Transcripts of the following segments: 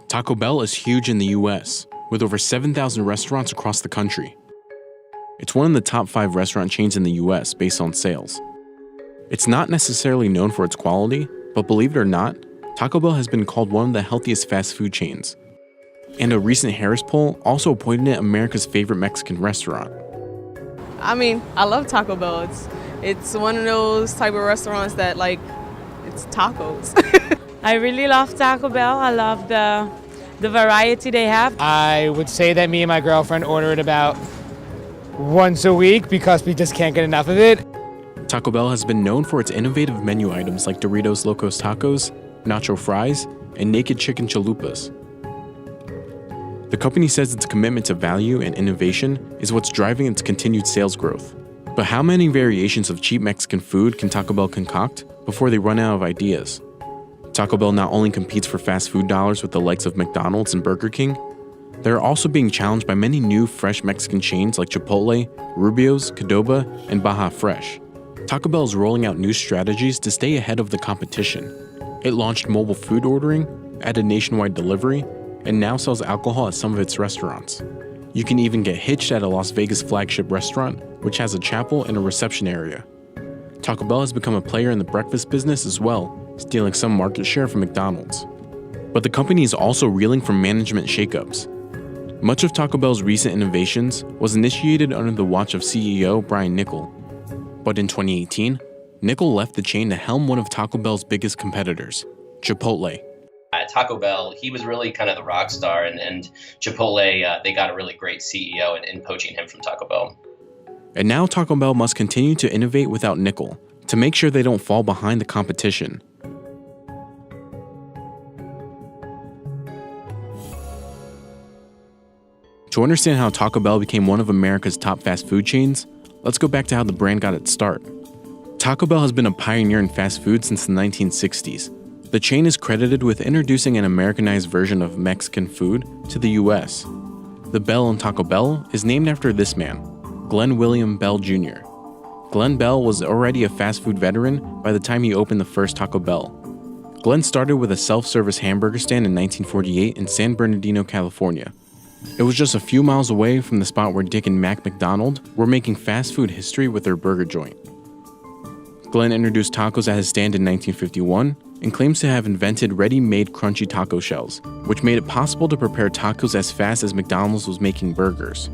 Taco Bell is huge in the US, with over 7,000 restaurants across the country. It's one of the top 5 restaurant chains in the US based on sales. It's not necessarily known for its quality, but believe it or not, Taco Bell has been called one of the healthiest fast food chains. And a recent Harris poll also appointed it America's favorite Mexican restaurant. I love Taco Bell. It's one of those type of restaurants that it's tacos. I really love Taco Bell. I love the variety they have. I would say that me and my girlfriend order it about once a week because we just can't get enough of it. Taco Bell has been known for its innovative menu items like Doritos Locos Tacos, nacho fries, and naked chicken chalupas. The company says its commitment to value and innovation is what's driving its continued sales growth. But how many variations of cheap Mexican food can Taco Bell concoct before they run out of ideas? Taco Bell not only competes for fast food dollars with the likes of McDonald's and Burger King, they're also being challenged by many new fresh Mexican chains like Chipotle, Rubio's, Qdoba, and Baja Fresh. Taco Bell is rolling out new strategies to stay ahead of the competition. It launched mobile food ordering, added nationwide delivery, and now sells alcohol at some of its restaurants. You can even get hitched at a Las Vegas flagship restaurant, which has a chapel and a reception area. Taco Bell has become a player in the breakfast business as well, stealing some market share from McDonald's. But the company is also reeling from management shakeups. Much of Taco Bell's recent innovations was initiated under the watch of CEO Brian Niccol. But in 2018, Niccol left the chain to helm one of Taco Bell's biggest competitors, Chipotle. At Taco Bell, he was really kind of the rock star, and Chipotle, they got a really great CEO in poaching him from Taco Bell. And now Taco Bell must continue to innovate without Niccol to make sure they don't fall behind the competition. To understand how Taco Bell became one of America's top fast food chains, let's go back to how the brand got its start. Taco Bell has been a pioneer in fast food since the 1960s. The chain is credited with introducing an Americanized version of Mexican food to the US. The Bell in Taco Bell is named after this man, Glenn William Bell Jr. Glenn Bell was already a fast food veteran by the time he opened the first Taco Bell. Glenn started with a self-service hamburger stand in 1948 in San Bernardino, California. It was just a few miles away from the spot where Dick and Mac McDonald were making fast food history with their burger joint. Glenn introduced tacos at his stand in 1951 and claims to have invented ready-made crunchy taco shells, which made it possible to prepare tacos as fast as McDonald's was making burgers.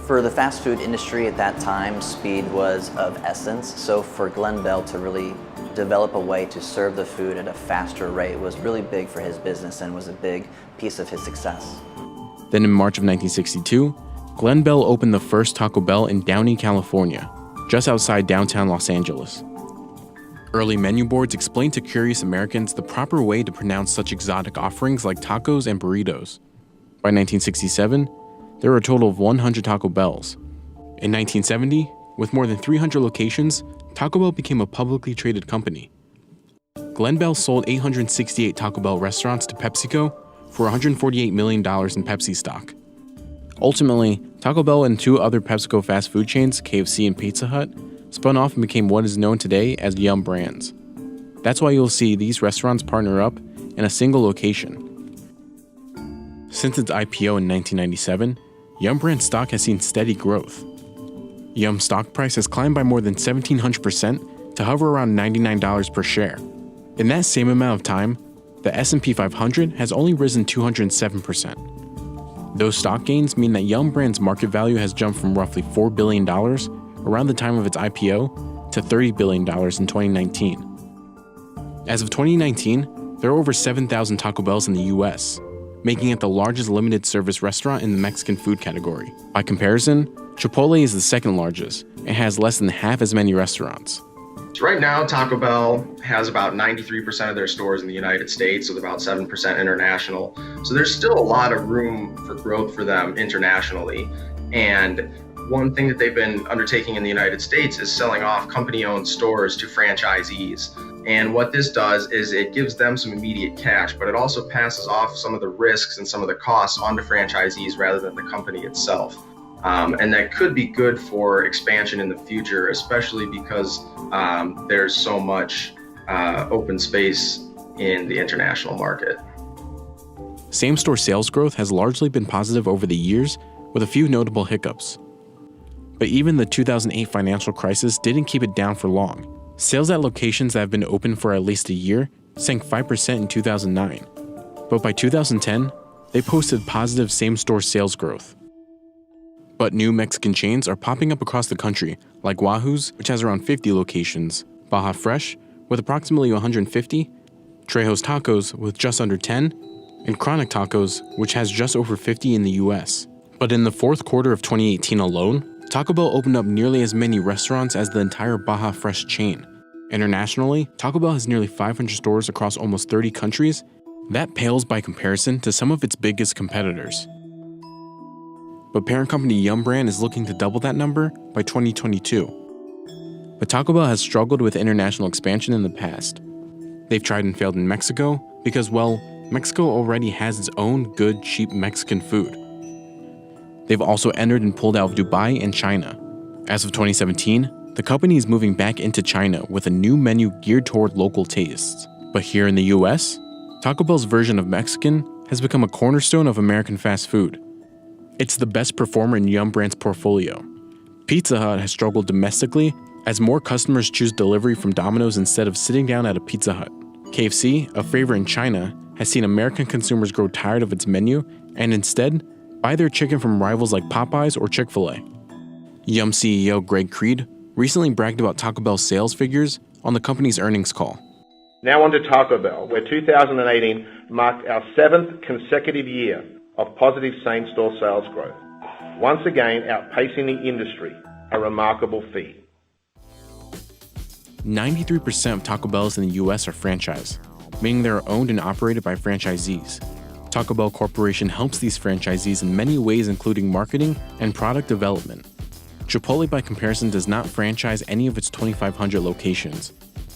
For the fast food industry at that time, speed was of essence, so for Glenn Bell to really develop a way to serve the food at a faster rate was really big for his business and was a big piece of his success. Then in March of 1962, Glenn Bell opened the first Taco Bell in Downey, California, just outside downtown Los Angeles. Early menu boards explained to curious Americans the proper way to pronounce such exotic offerings like tacos and burritos. By 1967, there were a total of 100 Taco Bells. In 1970, with more than 300 locations, Taco Bell became a publicly traded company. Glenn Bell sold 868 Taco Bell restaurants to PepsiCo for $148 million in Pepsi stock. Ultimately, Taco Bell and 2 other PepsiCo fast food chains, KFC and Pizza Hut, spun off and became what is known today as Yum! Brands. That's why you'll see these restaurants partner up in a single location. Since its IPO in 1997, Yum! Brand stock has seen steady growth. Yum! Stock price has climbed by more than 1,700% to hover around $99 per share. In that same amount of time, the S&P 500 has only risen 207%. Those stock gains mean that Yum! Brand's market value has jumped from roughly $4 billion around the time of its IPO to $30 billion in 2019. As of 2019, there are over 7,000 Taco Bells in the US, making it the largest limited service restaurant in the Mexican food category. By comparison, Chipotle is the second largest and has less than half as many restaurants. So right now, Taco Bell has about 93% of their stores in the United States, with about 7% international. So there's still a lot of room for growth for them internationally. And one thing that they've been undertaking in the United States is selling off company-owned stores to franchisees. And what this does is it gives them some immediate cash, but it also passes off some of the risks and some of the costs onto franchisees rather than the company itself. And that could be good for expansion in the future, especially because there's so much open space in the international market. same-store sales growth has largely been positive over the years, with a few notable hiccups. But even the 2008 financial crisis didn't keep it down for long. Sales at locations that have been open for at least a year sank 5% in 2009. But by 2010, they posted positive same-store sales growth. But new Mexican chains are popping up across the country, like Wahoo's, which has around 50 locations, Baja Fresh, with approximately 150, Trejo's Tacos, with just under 10, and Chronic Tacos, which has just over 50 in the US. But in the fourth quarter of 2018 alone, Taco Bell opened up nearly as many restaurants as the entire Baja Fresh chain. Internationally, Taco Bell has nearly 500 stores across almost 30 countries. That pales by comparison to some of its biggest competitors. But parent company Yum Brand is looking to double that number by 2022. But Taco Bell has struggled with international expansion in the past. They've tried and failed in Mexico because, well, Mexico already has its own good, cheap Mexican food. They've also entered and pulled out of Dubai and China. As of 2017, the company is moving back into China with a new menu geared toward local tastes. But here in the US, Taco Bell's version of Mexican has become a cornerstone of American fast food. It's the best performer in Yum Brand's portfolio. Pizza Hut has struggled domestically as more customers choose delivery from Domino's instead of sitting down at a Pizza Hut. KFC, a favorite in China, has seen American consumers grow tired of its menu and instead buy their chicken from rivals like Popeyes or Chick-fil-A. Yum CEO Greg Creed recently bragged about Taco Bell's sales figures on the company's earnings call. Now on to Taco Bell, where 2018 marked our 7th consecutive year of positive same-store sales growth, once again outpacing the industry, a remarkable feat. 93% of Taco Bells in the US are franchise, meaning they are owned and operated by franchisees. Taco Bell Corporation helps these franchisees in many ways, including marketing and product development. Chipotle, by comparison, does not franchise any of its 2,500 locations,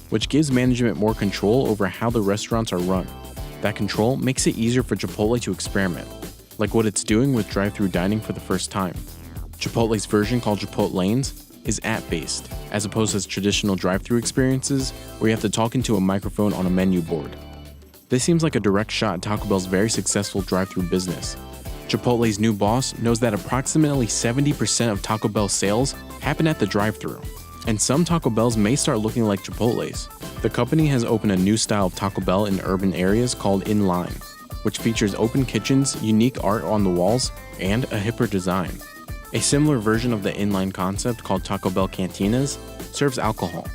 which gives management more control over how the restaurants are run. That control makes it easier for Chipotle to experiment, like what it's doing with drive-thru dining for the first time. Chipotle's version, called Chipotle Lanes, is app-based, as opposed to traditional drive-thru experiences where you have to talk into a microphone on a menu board. This seems like a direct shot at Taco Bell's very successful drive-thru business. Chipotle's new boss knows that approximately 70% of Taco Bell sales happen at the drive-thru, and some Taco Bells may start looking like Chipotle's. The company has opened a new style of Taco Bell in urban areas called Inline, which features open kitchens, unique art on the walls, and a hipper design. A similar version of the inline concept, called Taco Bell Cantinas, serves alcohol.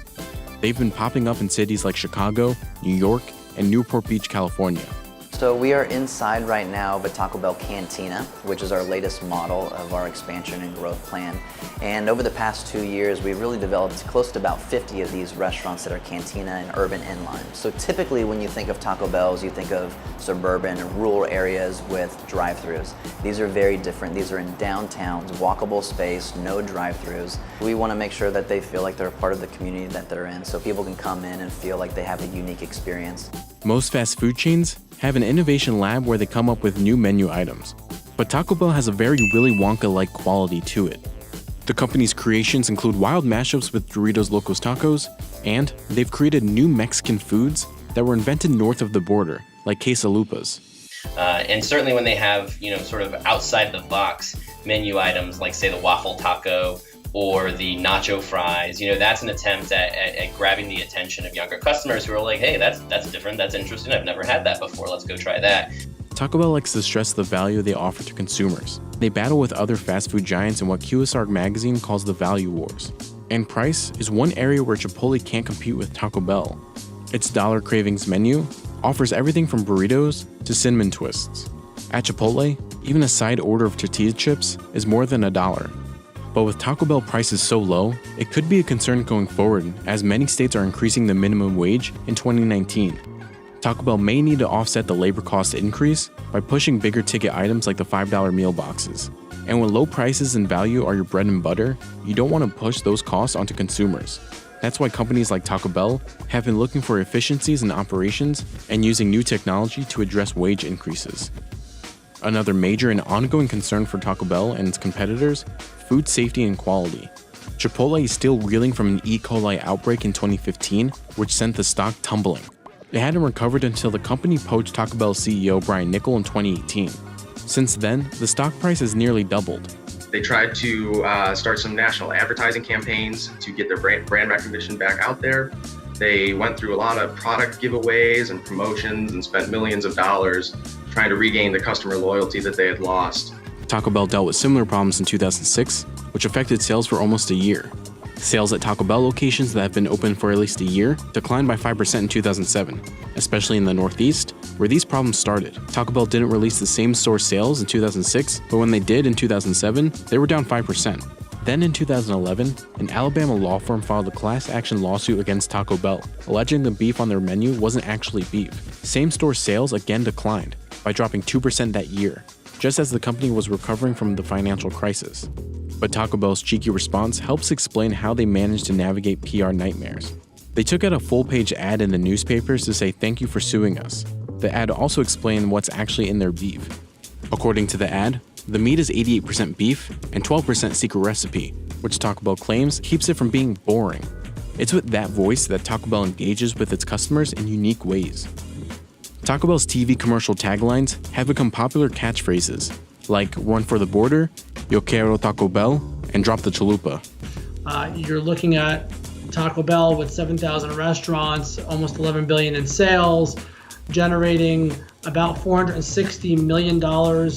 They've been popping up in cities like Chicago, New York, and Newport Beach, California. So we are inside right now of a Taco Bell Cantina, which is our latest model of our expansion and growth plan. And over the past 2 years, we've really developed close to about 50 of these restaurants that are Cantina and urban inline. So typically when you think of Taco Bells, you think of suburban and rural areas with drive-thrus. These are very different. These are in downtowns, walkable space, no drive-thrus. We want to make sure that they feel like they're a part of the community that they're in, so people can come in and feel like they have a unique experience. Most fast food chains have an innovation lab where they come up with new menu items, but Taco Bell has a very Willy Wonka-like quality to it. The company's creations include wild mashups with Doritos Locos Tacos, and they've created new Mexican foods that were invented north of the border, like quesalupas. And certainly when they have, sort of outside the box menu items like, say, the waffle taco or the nacho fries, that's an attempt at grabbing the attention of younger customers who are like, hey, that's different, that's interesting, I've never had that before, let's go try that. Taco Bell likes to stress the value they offer to consumers. They battle with other fast food giants in what QSR magazine calls the value wars. And price is one area where Chipotle can't compete with Taco Bell. Its Dollar Cravings menu offers everything from burritos to cinnamon twists. At Chipotle, even a side order of tortilla chips is more than $1. But with Taco Bell prices so low, it could be a concern going forward, as many states are increasing the minimum wage in 2019. Taco Bell may need to offset the labor cost increase by pushing bigger ticket items like the $5 meal boxes. And when low prices and value are your bread and butter, you don't want to push those costs onto consumers. That's why companies like Taco Bell have been looking for efficiencies in operations and using new technology to address wage increases. Another major and ongoing concern for Taco Bell and its competitors: food safety and quality. Chipotle is still reeling from an E. coli outbreak in 2015, which sent the stock tumbling. It hadn't recovered until the company poached Taco Bell CEO Brian Niccol in 2018. Since then, the stock price has nearly doubled. They tried to start some national advertising campaigns to get their brand recognition back out there. They went through a lot of product giveaways and promotions and spent millions of dollars trying to regain the customer loyalty that they had lost. Taco Bell dealt with similar problems in 2006, which affected sales for almost a year. Sales at Taco Bell locations that have been open for at least a year declined by 5% in 2007, especially in the Northeast, where these problems started. Taco Bell didn't release the same store sales in 2006, but when they did in 2007, they were down 5%. Then in 2011, an Alabama law firm filed a class action lawsuit against Taco Bell, alleging the beef on their menu wasn't actually beef. Same-store sales again declined by dropping 2% that year, just as the company was recovering from the financial crisis. But Taco Bell's cheeky response helps explain how they managed to navigate PR nightmares. They took out a full-page ad in the newspapers to say thank you for suing us. The ad also explained what's actually in their beef. According to the ad, the meat is 88% beef and 12% secret recipe, which Taco Bell claims keeps it from being boring. It's with that voice that Taco Bell engages with its customers in unique ways. Taco Bell's TV commercial taglines have become popular catchphrases, like Run for the Border, Yo Quiero Taco Bell, and Drop the Chalupa. You're looking at Taco Bell with 7,000 restaurants, almost 11 billion in sales, generating about $460 million for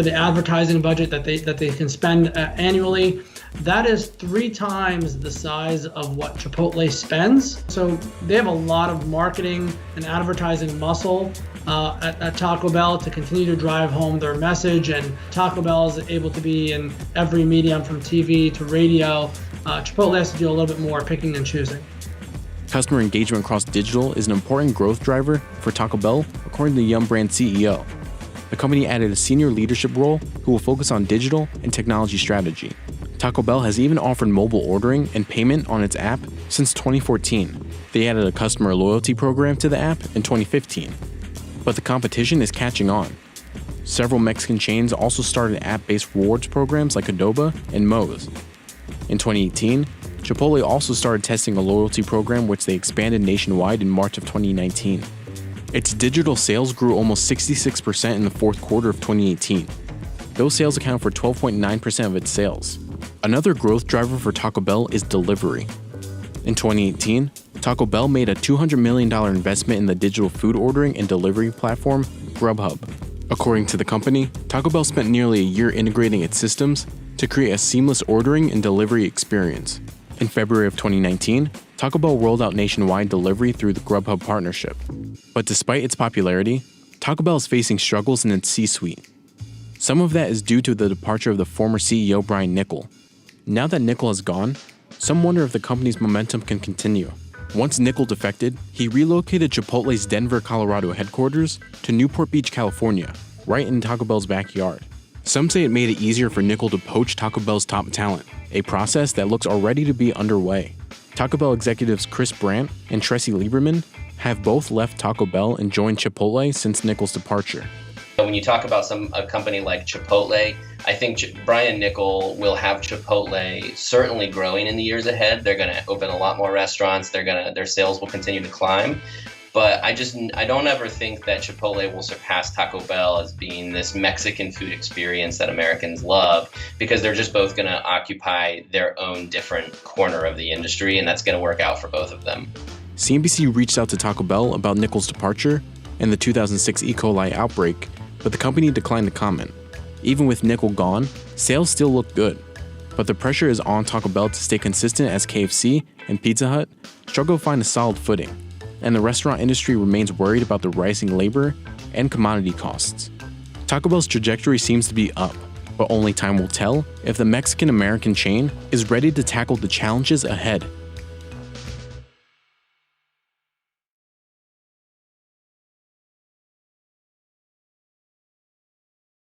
the advertising budget that they can spend annually. That is 3 times the size of what Chipotle spends. So they have a lot of marketing and advertising muscle at Taco Bell to continue to drive home their message. And Taco Bell is able to be in every medium from TV to radio. Chipotle has to do a little bit more picking and choosing. Customer engagement across digital is an important growth driver for Taco Bell, according to the Yum brand CEO. The company added a senior leadership role who will focus on digital and technology strategy. Taco Bell has even offered mobile ordering and payment on its app since 2014. They added a customer loyalty program to the app in 2015. But the competition is catching on. Several Mexican chains also started app-based rewards programs like Adobo and Moe's. In 2018, Chipotle also started testing a loyalty program which they expanded nationwide in March of 2019. Its digital sales grew almost 66% in the fourth quarter of 2018. Those sales account for 12.9% of its sales. Another growth driver for Taco Bell is delivery. In 2018, Taco Bell made a $200 million investment in the digital food ordering and delivery platform, Grubhub. According to the company, Taco Bell spent nearly a year integrating its systems to create a seamless ordering and delivery experience. In February of 2019, Taco Bell rolled out nationwide delivery through the Grubhub partnership. But despite its popularity, Taco Bell is facing struggles in its C-suite. Some of that is due to the departure of the former CEO Brian Niccol. Now that Niccol has gone, some wonder if the company's momentum can continue. Once Niccol defected, he relocated Chipotle's Denver, Colorado headquarters to Newport Beach, California, right in Taco Bell's backyard. Some say it made it easier for Niccol to poach Taco Bell's top talent, a process that looks already to be underway. Taco Bell executives Chris Brandt and Tracy Lieberman have both left Taco Bell and joined Chipotle since Niccol's departure. When you talk about a company like Chipotle, I think Brian Niccol will have Chipotle certainly growing in the years ahead. They're going to open a lot more restaurants. Their sales will continue to climb. But I don't ever think that Chipotle will surpass Taco Bell as being this Mexican food experience that Americans love, because they're just both going to occupy their own different corner of the industry, and that's going to work out for both of them. CNBC reached out to Taco Bell about Niccol's departure and the 2006 E. coli outbreak, but the company declined to comment. Even with Niccol gone, sales still look good. But the pressure is on Taco Bell to stay consistent as KFC and Pizza Hut struggle to find a solid footing, and the restaurant industry remains worried about the rising labor and commodity costs. Taco Bell's trajectory seems to be up, but only time will tell if the Mexican-American chain is ready to tackle the challenges ahead.